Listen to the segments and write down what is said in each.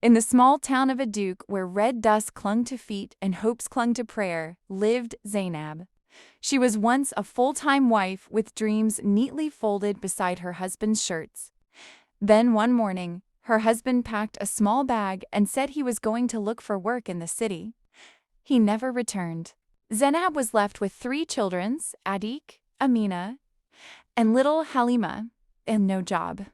In the small town of Aduk, where red dust clung to feet and hopes clung to prayer, lived Zainab. She was once a full-time wife with dreams neatly folded beside her husband's shirts. Then one morning, her husband packed a small bag and said he was going to look for work in the city. He never returned. Zainab was left with 3 children, Adik, Amina, and little Halima, and no job.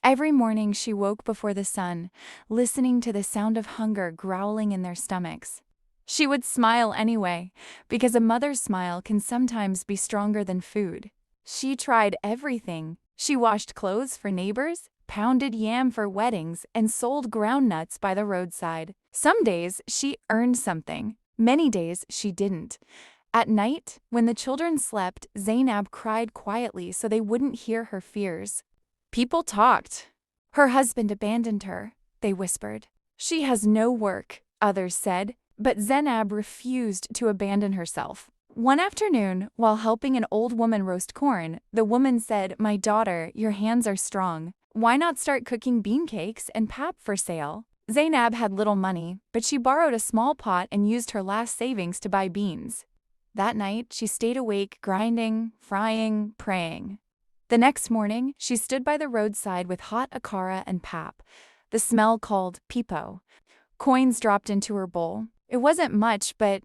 Every morning she woke before the sun, listening to the sound of hunger growling in their stomachs. She would smile anyway, because a mother's smile can sometimes be stronger than food. She tried everything. She washed clothes for neighbors, pounded yam for weddings, and sold groundnuts by the roadside. Some days she earned something. Many days she didn't. At night, when the children slept, Zainab cried quietly so they wouldn't hear her fears. People talked. Her husband abandoned her, they whispered. She has no work, others said, but Zainab refused to abandon herself. One afternoon, while helping an old woman roast corn, the woman said, "My daughter, your hands are strong. Why not start cooking bean cakes and pap for sale?" Zainab had little money, but she borrowed a small pot and used her last savings to buy beans. That night, she stayed awake, grinding, frying, praying. The next morning, she stood by the roadside with hot akara and pap. The smell called pipo. Coins dropped into her bowl. It wasn't much, but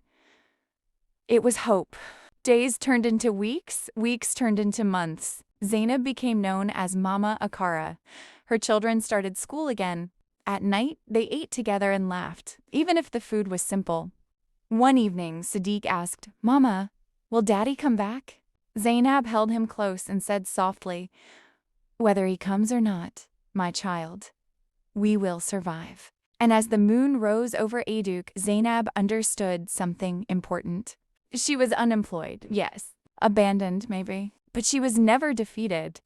it was hope. Days turned into weeks, weeks turned into months. Zainab became known as Mama Akara. Her children started school again. At night, they ate together and laughed, even if the food was simple. One evening, Sadiq asked, "Mama, will Daddy come back?" Zainab held him close and said softly, "Whether he comes or not, my child, we will survive." And as the moon rose over Aduk, Zainab understood something important. She was unemployed, yes, abandoned maybe, but she was never defeated.